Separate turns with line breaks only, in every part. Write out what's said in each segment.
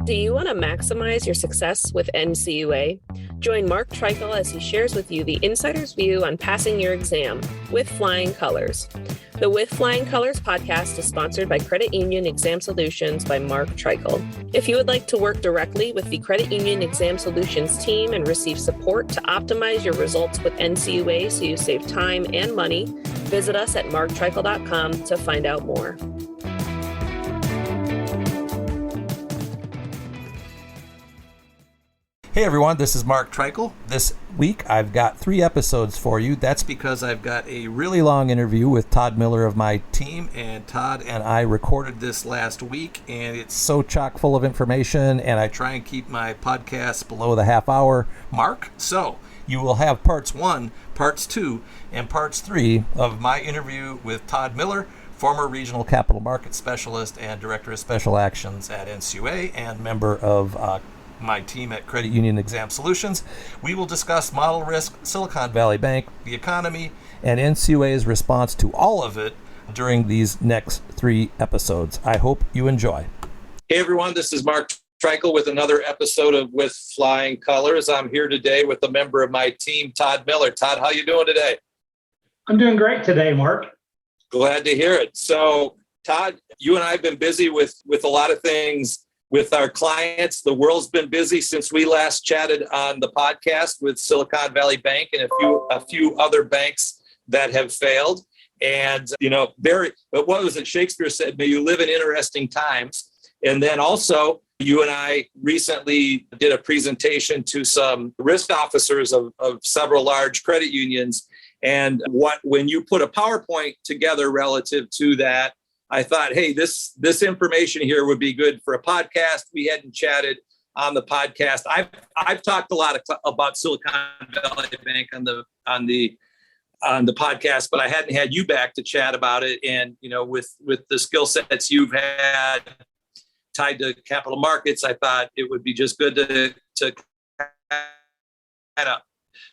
Do you want to maximize your success with NCUA? Join Mark Treichel as he shares with you the insider's view on passing your exam with flying colors. The With Flying Colors podcast is sponsored by Credit Union Exam Solutions by Mark Treichel. If you would like to work directly with the Credit Union Exam Solutions team and receive support to optimize your results with NCUA so you save time and money, visit us at marktreichel.com to find out more.
Hey everyone, this is Mark Treichel. This week I've got 3 episodes for you. That's because I've got a really long interview with Todd Miller of my team, and Todd and I recorded this last week, and it's so chock full of information, and I try and keep my podcasts below the half-hour mark. So you will have parts 1, parts 2, and parts 3 of my interview with Todd Miller, former regional capital market specialist and director of special actions at NCUA and member of my team at Credit Union Exam Solutions. We will discuss model risk, Silicon Valley Bank, the economy, and NCUA's response to all of it during these next 3 episodes. I hope you enjoy.
Hey everyone, this is Mark Treichel with another episode of With Flying Colors. I'm here today with a member of my team, Todd Miller. Todd, how you doing today?
I'm doing great today, Mark.
Glad to hear it. So, Todd, you and I have been busy with a lot of things with our clients. The world's been busy since we last chatted on the podcast with Silicon Valley Bank and a few other banks that have failed. And, what was it? Shakespeare said, may you live in interesting times. And then also, you and I recently did a presentation to some risk officers of several large credit unions. And when you put a PowerPoint together relative to that, I thought, hey, this information here would be good for a podcast. We hadn't chatted on the podcast. I've talked a lot about Silicon Valley Bank on the podcast, but I hadn't had you back to chat about it. And with the skill sets you've had tied to capital markets, I thought it would be just good to kind of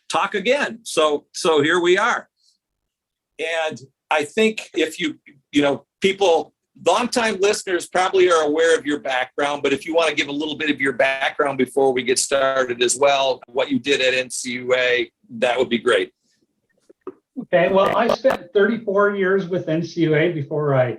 talk again. So here we are. And I think if people, longtime listeners probably are aware of your background, but if you want to give a little bit of your background before we get started as well, what you did at NCUA, that would be great.
Okay, well, I spent 34 years with NCUA before I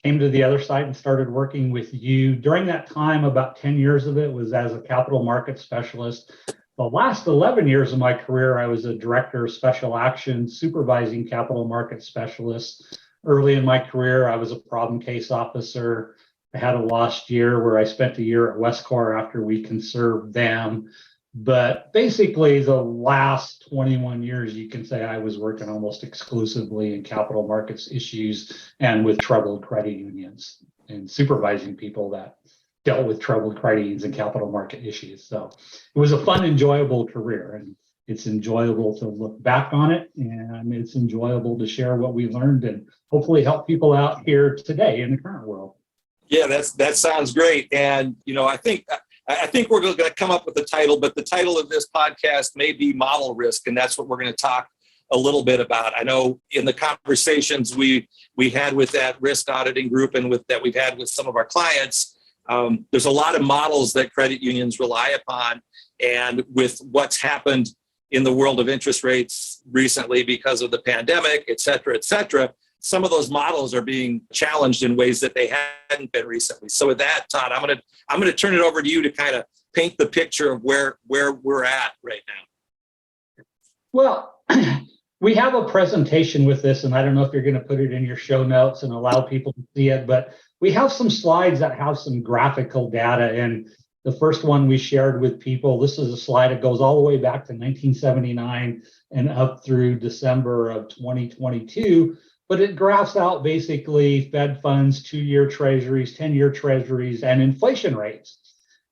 came to the other side and started working with you. During that time, about 10 years of it was as a capital market specialist. The last 11 years of my career, I was a director of special action, supervising capital market specialists. Early in my career, I was a problem case officer. I had a lost year where I spent a year at Westcor after we conserved them. But basically, the last 21 years, you can say I was working almost exclusively in capital markets issues and with troubled credit unions and supervising people that dealt with troubled credit unions and capital market issues. So it was a fun, enjoyable career. And it's enjoyable to look back on it, and it's enjoyable to share what we learned and hopefully help people out here today in the current world.
Yeah, that sounds great. And I think we're going to come up with the title, but the title of this podcast may be Model Risk, and that's what we're going to talk a little bit about. I know in the conversations we had with that risk auditing group and that we've had with some of our clients, there's a lot of models that credit unions rely upon, and with what's happened in the world of interest rates recently because of the pandemic, et cetera, some of those models are being challenged in ways that they hadn't been recently. So with that, Todd, I'm going to turn it over to you to kind of paint the picture of where we're at right now.
Well, we have a presentation with this, and I don't know if you're going to put it in your show notes and allow people to see it, but we have some slides that have some graphical data. And the first one we shared with people, this is a slide that goes all the way back to 1979 and up through December of 2022. But it graphs out basically Fed funds, 2-year treasuries, 10-year treasuries, and inflation rates.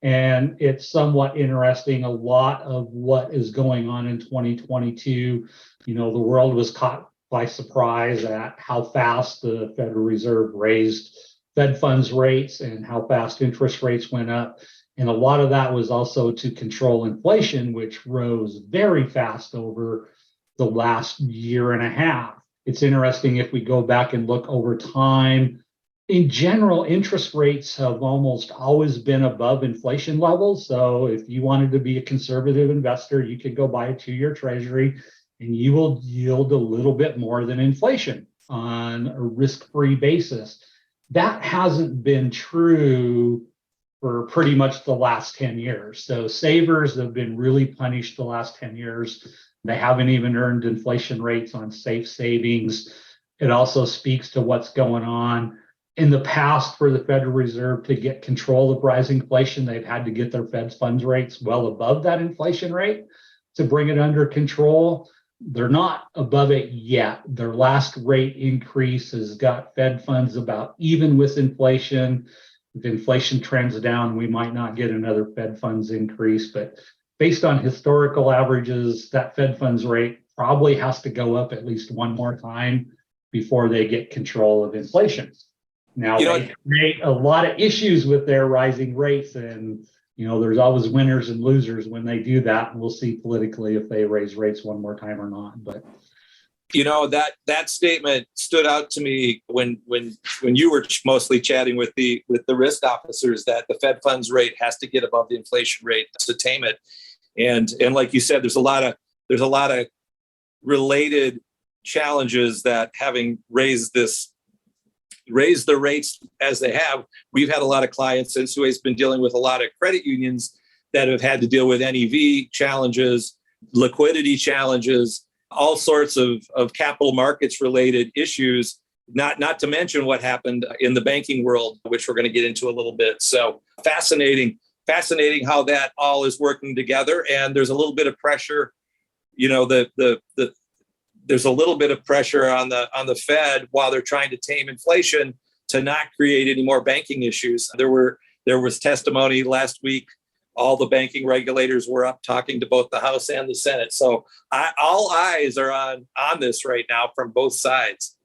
And it's somewhat interesting. A lot of what is going on in 2022, the world was caught by surprise at how fast the Federal Reserve raised Fed funds rates and how fast interest rates went up. And a lot of that was also to control inflation, which rose very fast over the last year and a half. It's interesting if we go back and look over time, In general, interest rates have almost always been above inflation levels. So if you wanted to be a conservative investor, you could go buy a 2-year treasury and you will yield a little bit more than inflation on a risk-free basis. That hasn't been true for pretty much the last 10 years. So savers have been really punished the last 10 years. They haven't even earned inflation rates on safe savings. It also speaks to what's going on. In the past, for the Federal Reserve to get control of rising inflation, they've had to get their Fed funds rates well above that inflation rate to bring it under control. They're not above it yet. Their last rate increase has got Fed funds about even with inflation. If inflation trends down, we might not get another Fed funds increase, but based on historical averages, that Fed funds rate probably has to go up at least one more time before they get control of inflation. Now, they create a lot of issues with their rising rates, and there's always winners and losers when they do that. And we'll see politically if they raise rates one more time or not. But
that statement stood out to me when you were mostly chatting with the risk officers, that the Fed funds rate has to get above the inflation rate to tame it. And like you said, there's a lot of related challenges that having raised the rates as they have. We've had a lot of clients, and NCUA's been dealing with a lot of credit unions that have had to deal with NEV challenges, liquidity challenges, all sorts of capital markets related issues, not to mention what happened in the banking world, which we're going to get into a little bit. So fascinating how that all is working together. And there's a little bit of pressure, there's a little bit of pressure on the Fed while they're trying to tame inflation to not create any more banking issues. There was testimony last week. All the banking regulators were up talking to both the House and the Senate. So all eyes are on this right now from both sides.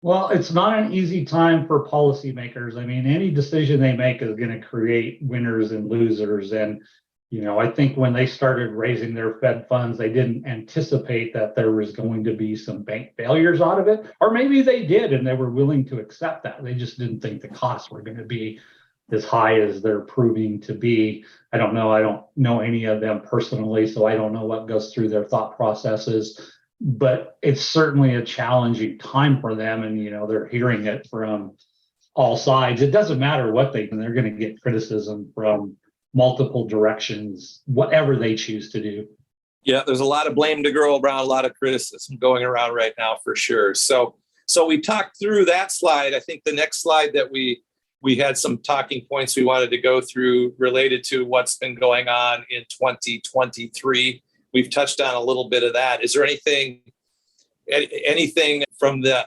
Well, it's not an easy time for policymakers. I mean, any decision they make is going to create winners and losers. And I think when they started raising their Fed funds, they didn't anticipate that there was going to be some bank failures out of it. Or maybe they did, and they were willing to accept that. They just didn't think the costs were going to be as high as they're proving to be. I don't know. I don't know any of them personally, so I don't know what goes through their thought processes. But it's certainly a challenging time for them. And, they're hearing it from all sides. It doesn't matter what they're going to get criticism from multiple directions, whatever they choose to do.
Yeah, there's a lot of blame to go around, a lot of criticism going around right now for sure. So we talked through that slide. I think the next slide that we had some talking points we wanted to go through related to what's been going on in 2023. We've touched on a little bit of that. Is there anything from the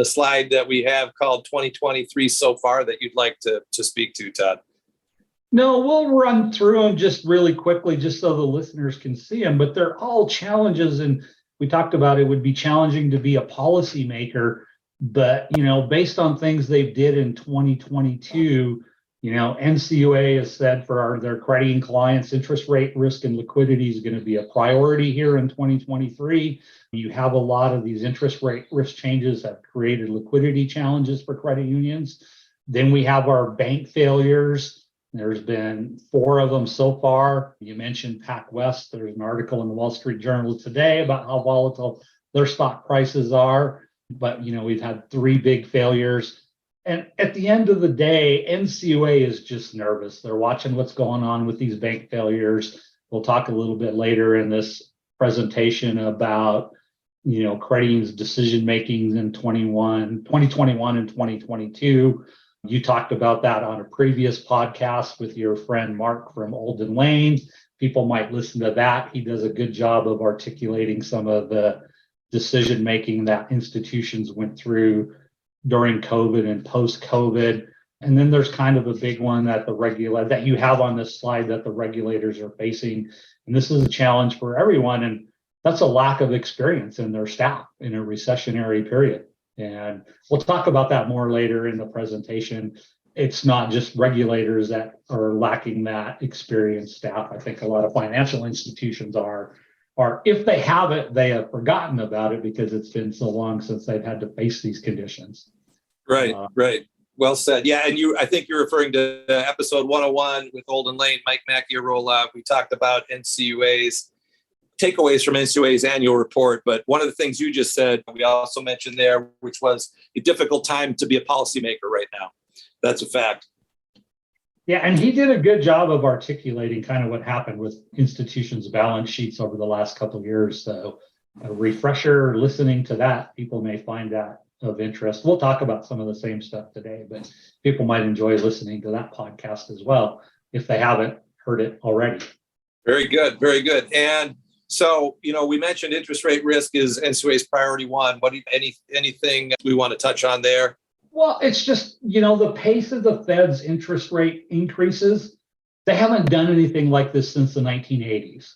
slide that we have called 2023 so far that you'd like to speak to, Todd?
No, we'll run through them just really quickly, just so the listeners can see them. But they're all challenges, and we talked about it would be challenging to be a policymaker. But based on things they did in 2022, NCUA has said for their credit union clients, interest rate risk and liquidity is going to be a priority here in 2023. You have a lot of these interest rate risk changes have created liquidity challenges for credit unions. Then we have our bank failures. There's been 4 of them so far. You mentioned PacWest. There's an article in the Wall Street Journal today about how volatile their stock prices are. But, we've had 3 big failures. And at the end of the day, NCUA is just nervous. They're watching what's going on with these bank failures. We'll talk a little bit later in this presentation about, credit unions' decision-making in 2021 and 2022. You talked about that on a previous podcast with your friend Mark from Olden Lane. People might listen to that. He does a good job of articulating some of the decision-making that institutions went through during COVID and post-COVID. And then there's kind of a big one that that you have on this slide that the regulators are facing. And this is a challenge for everyone. And that's a lack of experience in their staff in a recessionary period. And we'll talk about that more later in the presentation. It's not just regulators that are lacking that experienced staff. I think a lot of financial institutions are if they have it, they have forgotten about it because it's been so long since they've had to face these conditions.
Right. Well said. Yeah, and I think you're referring to episode 101 with Olden Lane, Mike Macchiarola. We talked about NCUA's takeaways from NCUA's annual report. But one of the things you just said, we also mentioned there, which was a difficult time to be a policymaker right now. That's a fact.
Yeah, and he did a good job of articulating kind of what happened with institutions' balance sheets over the last couple of years. So a refresher, listening to that, people may find that of interest. We'll talk about some of the same stuff today, but people might enjoy listening to that podcast as well if they haven't heard it already.
Very good. Very good. And so, we mentioned interest rate risk is NCUA's priority one. Anything we want to touch on there?
Well, it's just, the pace of the Fed's interest rate increases, they haven't done anything like this since the 1980s.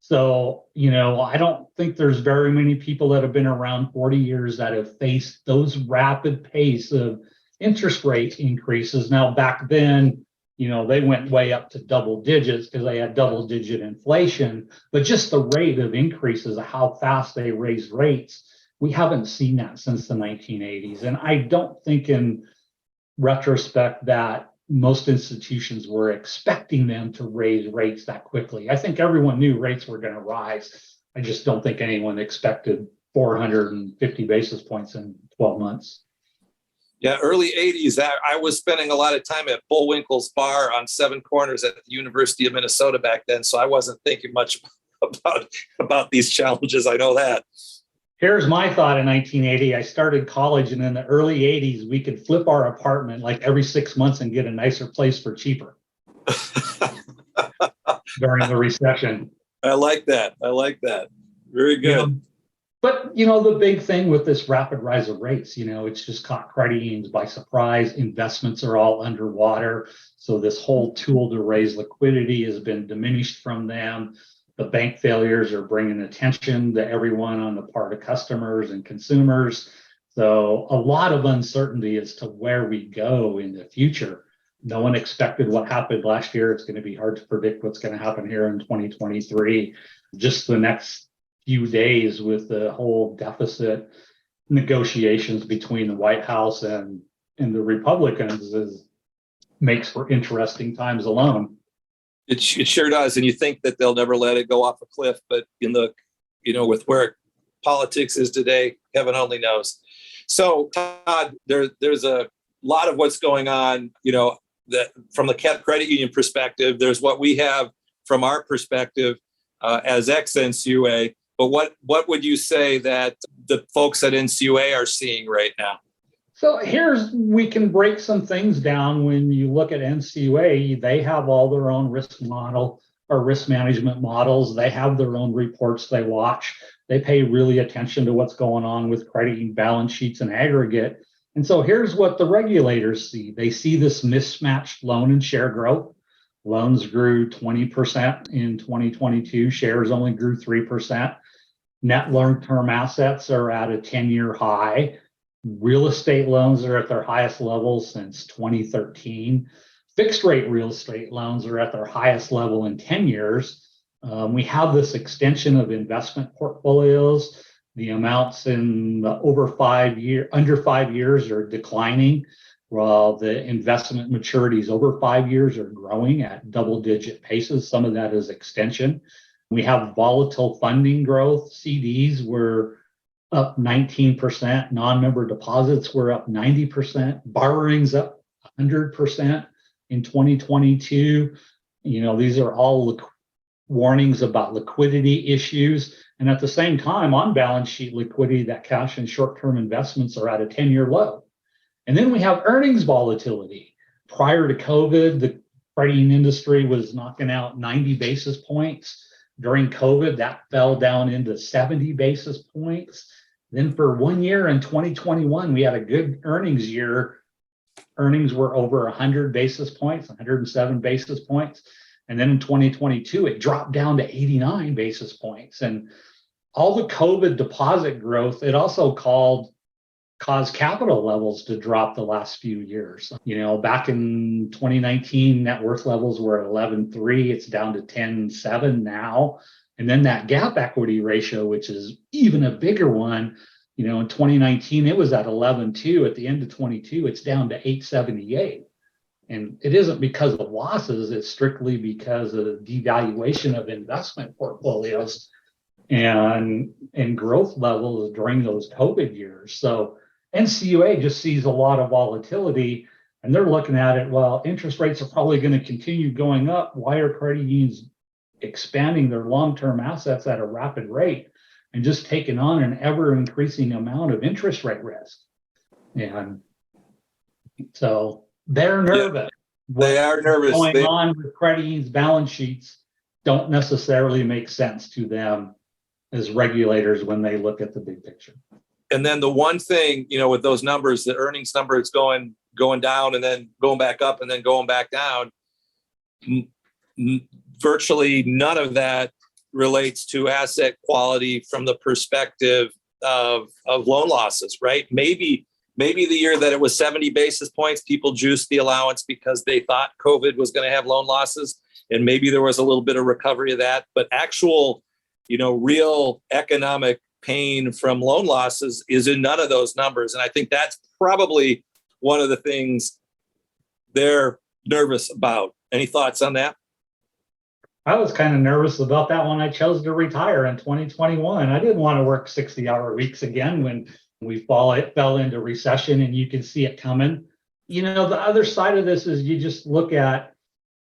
So, I don't think there's very many people that have been around 40 years that have faced those rapid pace of interest rate increases. Now, back then, they went way up to double digits because they had double digit inflation, but just the rate of increases of how fast they raised rates, we haven't seen that since the 1980s. And I don't think in retrospect that most institutions were expecting them to raise rates that quickly. I think everyone knew rates were going to rise. I just don't think anyone expected 450 basis points in 12 months.
Yeah, early 80s. I was spending a lot of time at Bullwinkle's Bar on Seven Corners at the University of Minnesota back then, so I wasn't thinking much about these challenges. I know that.
Here's my thought in 1980. I started college, and in the early 80s, we could flip our apartment like every 6 months and get a nicer place for cheaper during the recession.
I like that. Very good.
But, the big thing with this rapid rise of rates, it's just caught credit unions by surprise. Investments are all underwater. So this whole tool to raise liquidity has been diminished from them. The bank failures are bringing attention to everyone on the part of customers and consumers. So a lot of uncertainty as to where we go in the future. No one expected what happened last year. It's going to be hard to predict what's going to happen here in 2023. Just the next few days with the whole deficit negotiations between the White House and the Republicans makes for interesting times alone.
It sure does. And you think that they'll never let it go off a cliff, but with where politics is today, heaven only knows. So Todd, there's a lot of what's going on, that from the credit union perspective, there's what we have from our perspective as ex-NCUA. But what would you say that the folks at NCUA are seeing right now?
So we can break some things down. When you look at NCUA, they have all their own risk model or risk management models. They have their own reports they watch. They pay really attention to what's going on with credit union balance sheets in aggregate. And so here's what the regulators see. They see this mismatched loan and share growth. Loans grew 20% in 2022. Shares only grew 3%. Net long-term assets are at a 10-year high. Real estate loans are at their highest level since 2013. Fixed rate real estate loans are at their highest level in 10 years. We have this extension of investment portfolios. The amounts in the under 5 years are declining, while the investment maturities over 5 years are growing at double-digit paces. Some of that is extension. We have volatile funding growth. CDs were up 19%. Non-member deposits were up 90%. Borrowings up 100% in 2022. These are all warnings about liquidity issues. And at the same time, on balance sheet liquidity, that cash and short-term investments are at a 10-year low. And then we have earnings volatility. Prior to COVID, the credit union industry was knocking out 90 basis points. During COVID, that fell down into 70 basis points. Then for 1 year in 2021, we had a good earnings year. Earnings were over 100 basis points, 107 basis points. And then in 2022, it dropped down to 89 basis points. And all the COVID deposit growth, it also caused capital levels to drop the last few years. Back in 2019, net worth levels were at 11.3. It's down to 10.7 now. And then that gap equity ratio, which is even a bigger one, In 2019, it was at 11.2. At the end of 22, it's down to 8.78. And it isn't because of losses, it's strictly because of the devaluation of investment portfolios and growth levels during those COVID years. So NCUA just sees a lot of volatility, and they're looking at it, well, interest rates are probably going to continue going up. Why are credit unions expanding their long-term assets at a rapid rate and just taking on an ever-increasing amount of interest rate risk? And so they're nervous.
They are nervous.
What's going on with credit unions' balance sheets don't necessarily make sense to them as regulators when they look at the big picture.
And then the one thing, with those numbers, the earnings number is going down and then going back up and then going back down. Virtually none of that relates to asset quality from the perspective of loan losses, right? Maybe the year that it was 70 basis points, people juiced the allowance because they thought COVID was going to have loan losses. And maybe there was a little bit of recovery of that, but actual, real economic pain from loan losses is in none of those numbers. And I think that's probably one of the things they're nervous about. Any thoughts on that?
I was kind of nervous about that when I chose to retire in 2021. I didn't want to work 60-hour weeks again when we fell into recession, and you can see it coming. The other side of this is you just look at,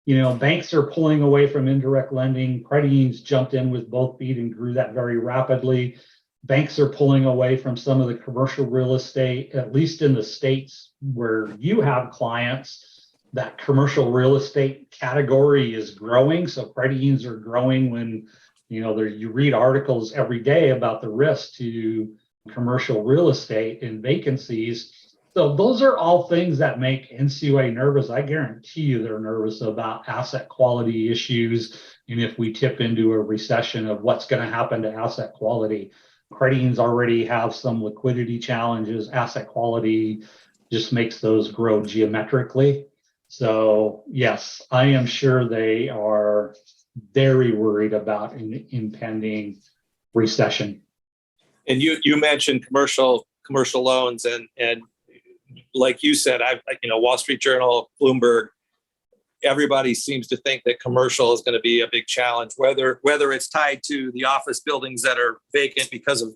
banks are pulling away from indirect lending. Credit unions jumped in with both feet and grew that very rapidly. Banks are pulling away from some of the commercial real estate, at least in the states where you have clients. That commercial real estate category is growing. So credit unions are growing when, you read articles every day about the risk to commercial real estate and vacancies. So those are all things that make NCUA nervous. I guarantee you they're nervous about asset quality issues. And if we tip into a recession, of what's going to happen to asset quality. Credit unions already have some liquidity challenges. Asset quality just makes those grow geometrically. So yes, I am sure they are very worried about an impending recession.
And you mentioned commercial loans, and like you said, Wall Street Journal, Bloomberg, everybody seems to think that commercial is going to be a big challenge, whether it's tied to the office buildings that are vacant because of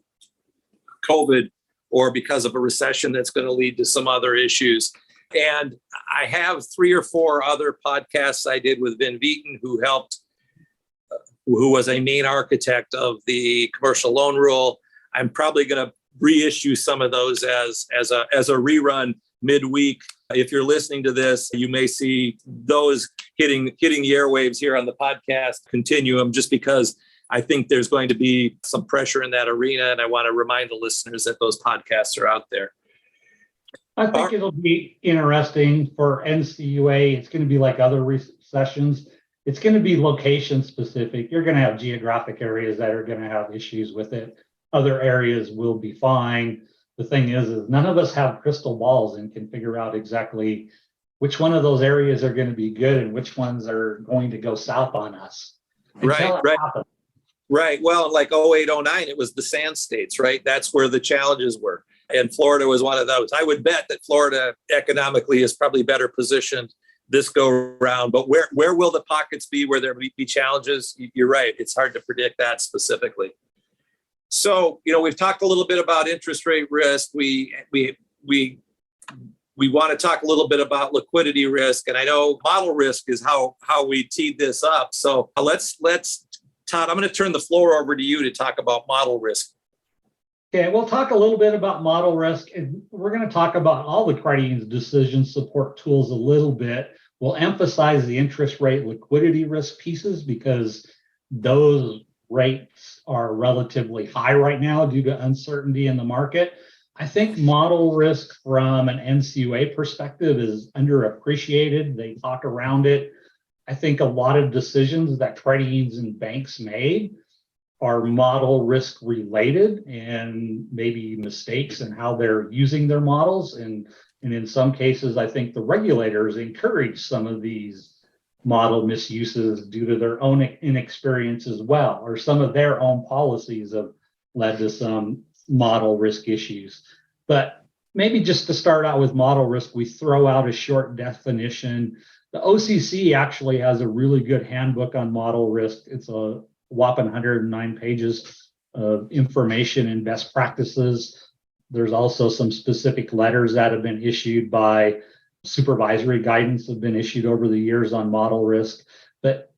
COVID or because of a recession that's going to lead to some other issues. And I have 3 or 4 other podcasts I did with Vin Vieten, who was a main architect of the commercial loan rule. I'm probably going to reissue some of those as a rerun midweek. If you're listening to this, you may see those hitting the airwaves here on the podcast continuum, just because I think there's going to be some pressure in that arena. And I want to remind the listeners that those podcasts are out there.
I think it'll be interesting for NCUA. It's going to be like other recessions. It's going to be location specific. You're going to have geographic areas that are going to have issues with it. Other areas will be fine. The thing is none of us have crystal balls and can figure out exactly which one of those areas are going to be good and which ones are going to go south on us.
Right. Well, like 08, 09, it was the sand states, right? That's where the challenges were. And Florida was one of those. I would bet that Florida economically is probably better positioned this go round. But where will the pockets be where there be challenges? You're right. It's hard to predict that specifically. So, we've talked a little bit about interest rate risk. We want to talk a little bit about liquidity risk. And I know model risk is how we teed this up. So let's Todd, I'm going to turn the floor over to you to talk about model risk.
Okay, we'll talk a little bit about model risk, and we're going to talk about all the credit union's decision support tools a little bit. We'll emphasize the interest rate liquidity risk pieces because those rates are relatively high right now due to uncertainty in the market. I think model risk from an NCUA perspective is underappreciated. They talk around it. I think a lot of decisions that credit unions and banks made are model risk related and maybe mistakes in how they're using their models. And in some cases, I think the regulators encourage some of these model misuses due to their own inexperience as well, or some of their own policies have led to some model risk issues. But maybe just to start out with model risk, we throw out a short definition. The OCC actually has a really good handbook on model risk. It's a whopping 109 pages of information and best practices. There's also some specific letters that have been issued by supervisory guidance have been issued over the years on model risk. But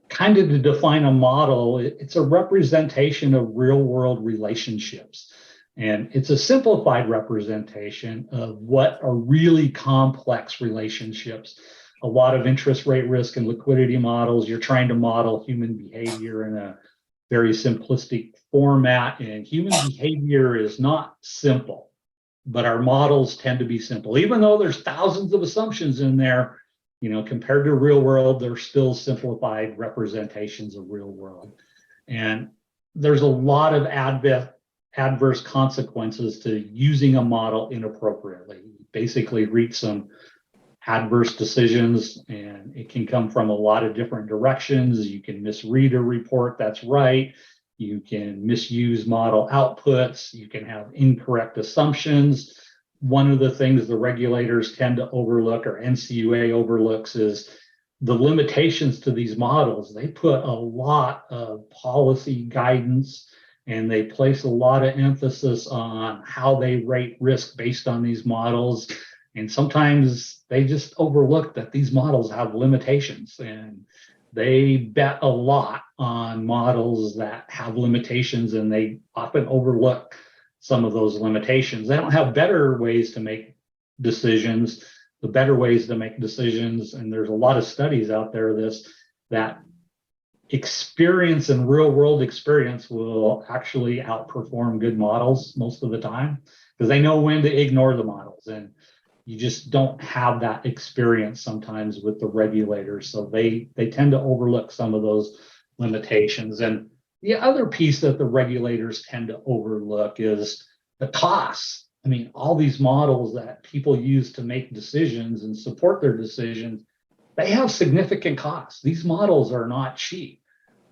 kind of to define a model, it's a representation of real world relationships. And it's a simplified representation of what are really complex relationships. A lot of interest rate risk and liquidity models, you're trying to model human behavior in a very simplistic format, and human behavior is not simple, but our models tend to be simple. Even though there's thousands of assumptions in there, compared to real world, they're still simplified representations of real world. And there's a lot of adverse consequences to using a model inappropriately. Basically reach some adverse decisions, and it can come from a lot of different directions. You can misread a report that's right. You can misuse model outputs. You can have incorrect assumptions. One of the things the regulators tend to overlook, or NCUA overlooks, is the limitations to these models. They put a lot of policy guidance and they place a lot of emphasis on how they rate risk based on these models. And sometimes they just overlook that these models have limitations, and they bet a lot on models that have limitations, and they often overlook some of those limitations. They don't have better ways to make decisions. The better ways to make decisions, and there's a lot of studies out there that experience and real world experience will actually outperform good models most of the time, because they know when to ignore the models. And you just don't have that experience sometimes with the regulators. So they tend to overlook some of those limitations. And the other piece that the regulators tend to overlook is the costs. I mean, all these models that people use to make decisions and support their decisions, they have significant costs. These models are not cheap.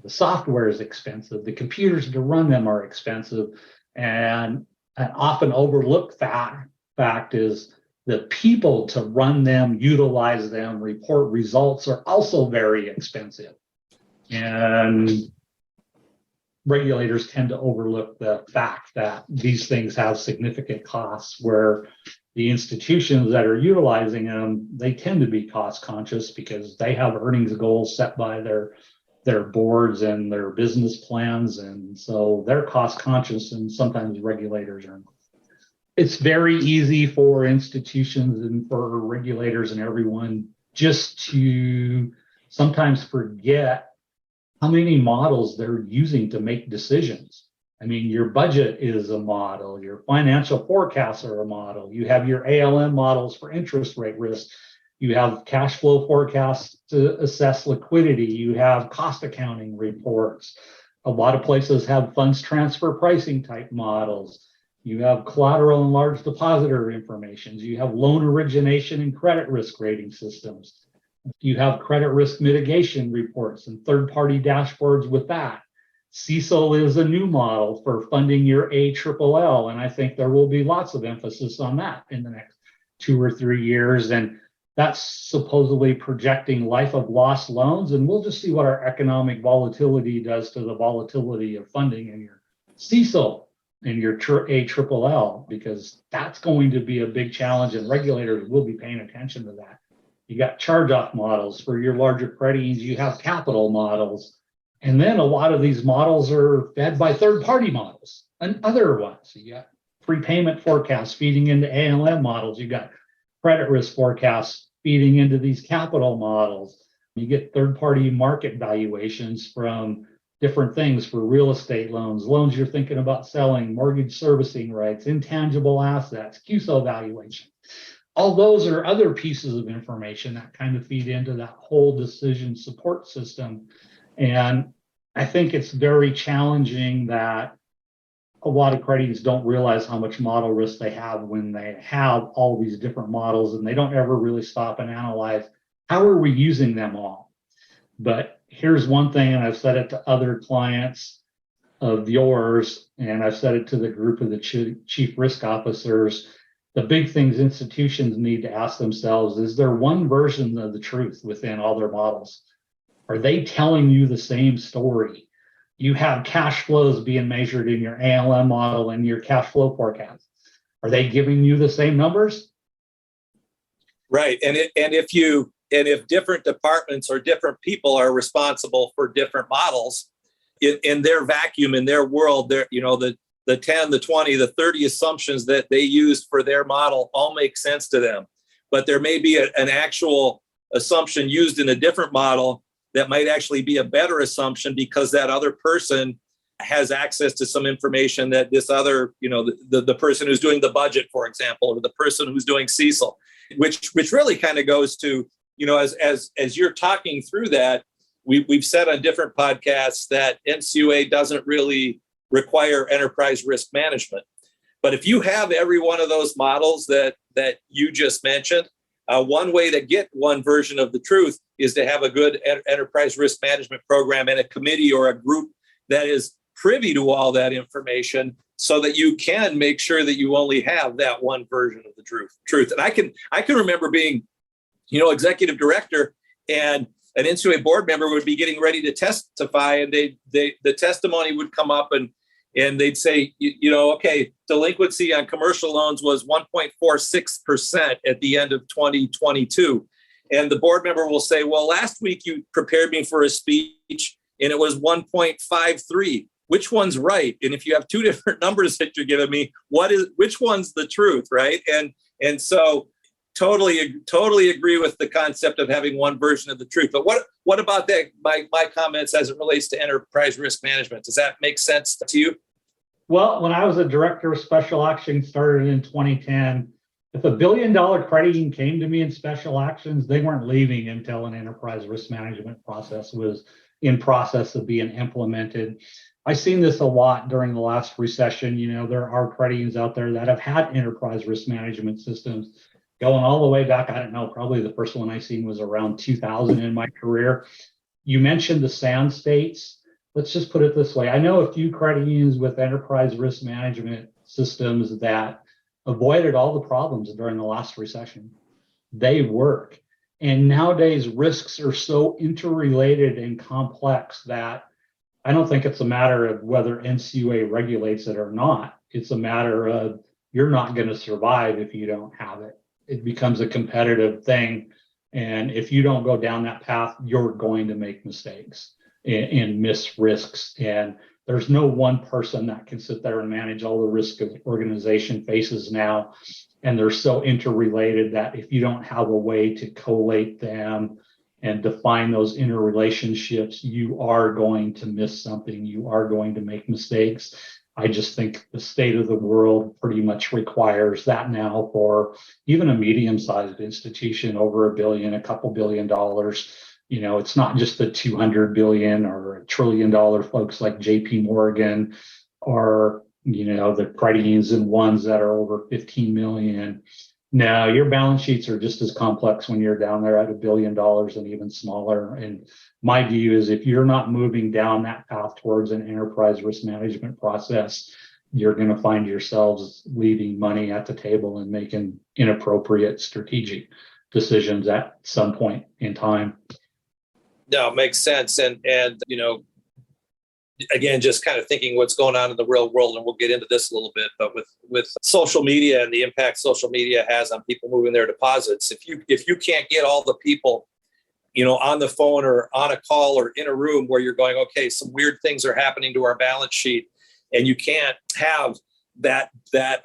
The software is expensive. The computers to run them are expensive. And an often overlooked fact is the people to run them, utilize them, report results are also very expensive. And regulators tend to overlook the fact that these things have significant costs, where the institutions that are utilizing them, they tend to be cost conscious because they have earnings goals set by their boards and their business plans. And so they're cost conscious, and sometimes regulators are. It's very easy for institutions and for regulators and everyone just to sometimes forget how many models they're using to make decisions. I mean, your budget is a model, your financial forecasts are a model, you have your ALM models for interest rate risk, you have cash flow forecasts to assess liquidity, you have cost accounting reports. A lot of places have funds transfer pricing type models. You have collateral and large depositor information. You have loan origination and credit risk rating systems. You have credit risk mitigation reports and third-party dashboards with that. CECL is a new model for funding your ALLL, and I think there will be lots of emphasis on that in the next 2 or 3 years. And that's supposedly projecting life of loss loans, and we'll just see what our economic volatility does to the volatility of funding in your CECL and your ALLL, because that's going to be a big challenge, and regulators will be paying attention to that. You got charge-off models for your larger credit unions, you have capital models, and then a lot of these models are fed by third-party models and other ones. You got prepayment forecasts feeding into ALM models, you got credit risk forecasts feeding into these capital models. You get third-party market valuations from different things for real estate loans you're thinking about selling, mortgage servicing rights, intangible assets, QSO valuation. All those are other pieces of information that kind of feed into that whole decision support system. And I think it's very challenging that a lot of credit unions don't realize how much model risk they have when they have all these different models, and they don't ever really stop and analyze how are we using them all. But here's one thing, and I've said it to other clients, of yours, and I've said it to the group of the chief risk officers, the big things institutions need to ask themselves, is there one version of the truth within all their models? Are they telling you the same story? You have cash flows being measured in your ALM model and your cash flow forecast. Are they giving you the same numbers?
Right. And if different departments or different people are responsible for different models in their vacuum, in their world, the 10, the 20, the 30 assumptions that they used for their model all make sense to them. But there may be an actual assumption used in a different model that might actually be a better assumption because that other person has access to some information that this other, the person who's doing the budget, for example, or the person who's doing CECL, which really kind of goes to, as you're talking through that, we've said on different podcasts that NCUA doesn't really require enterprise risk management. But if you have every one of those models that you just mentioned, one way to get one version of the truth is to have a good enterprise risk management program and a committee or a group that is privy to all that information so that you can make sure that you only have that one version of the truth. And I can remember being, executive director, and an NCUA board member would be getting ready to testify, and the testimony would come up and they'd say, okay, delinquency on commercial loans was 1.46% at the end of 2022. And the board member will say, well, last week you prepared me for a speech and it was 1.53. Which one's right? And if you have two different numbers that you're giving me, which one's the truth, right? And so totally agree with the concept of having one version of the truth. But what about that? My comments as it relates to enterprise risk management, does that make sense to you?
Well, when I was a director of special actions, started in 2010, if $1 billion crediting came to me in special actions, they weren't leaving until an enterprise risk management process was in process of being implemented. I've seen this a lot during the last recession. There are creditings out there that have had enterprise risk management systems going all the way back. I don't know, probably the first one I seen was around 2000 in my career. You mentioned the sand states. Let's just put it this way. I know a few credit unions with enterprise risk management systems that avoided all the problems during the last recession. They work. And nowadays, risks are so interrelated and complex that I don't think it's a matter of whether NCUA regulates it or not. It's a matter of you're not going to survive if you don't have it. It becomes a competitive thing. And if you don't go down that path, you're going to make mistakes and miss risks. And there's no one person that can sit there and manage all the risk an organization faces now. And they're so interrelated that if you don't have a way to collate them and define those interrelationships, you are going to miss something. You are going to make mistakes. I just think the state of the world pretty much requires that now for even a medium-sized institution over $1 billion, a couple $1 billion. It's not just the 200 billion or $1 trillion folks like JP Morgan or, the credit unions and ones that are over 15 million. No, your balance sheets are just as complex when you're down there at $1 billion and even smaller. And my view is if you're not moving down that path towards an enterprise risk management process, you're going to find yourselves leaving money at the table and making inappropriate strategic decisions at some point in time.
No, it makes sense. And again, just kind of thinking what's going on in the real world, and we'll get into this a little bit, but with social media and the impact social media has on people moving their deposits, if you can't get all the people, on the phone or on a call or in a room where you're going, okay, some weird things are happening to our balance sheet, and you can't have that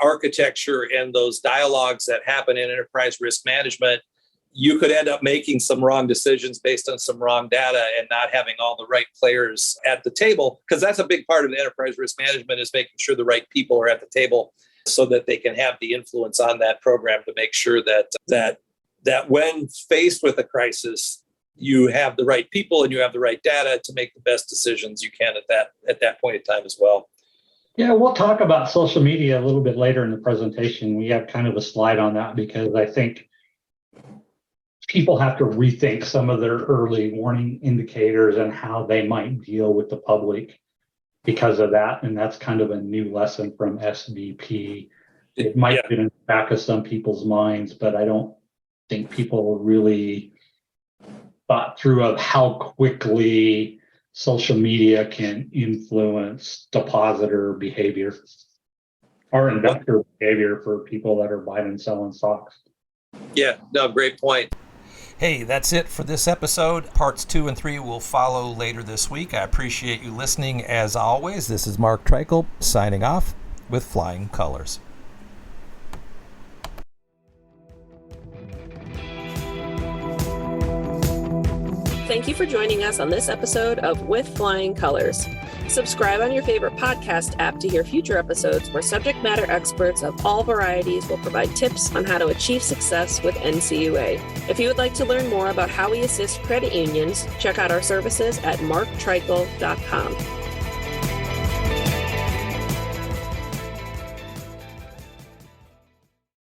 architecture and those dialogues that happen in enterprise risk management, you could end up making some wrong decisions based on some wrong data and not having all the right players at the table, because that's a big part of the enterprise risk management is making sure the right people are at the table so that they can have the influence on that program to make sure that when faced with a crisis, you have the right people and you have the right data to make the best decisions you can at that point in time as well.
Yeah, we'll talk about social media a little bit later in the presentation. We have kind of a slide on that because I think people have to rethink some of their early warning indicators and how they might deal with the public. because of that. And that's kind of a new lesson from SVP. It might have been in the back of some people's minds, but I don't think people really thought through of how quickly social media can influence depositor behavior or investor behavior for people that are buying and selling stocks.
Yeah, no, great point.
Hey, that's it for this episode. Parts 2 and 3 will follow later this week. I appreciate you listening as always. This is Mark Treichel signing off with Flying Colors.
Thank you for joining us on this episode of With Flying Colors. Subscribe on your favorite podcast app to hear future episodes where subject matter experts of all varieties will provide tips on how to achieve success with NCUA. If you would like to learn more about how we assist credit unions, check out our services at marktreichel.com.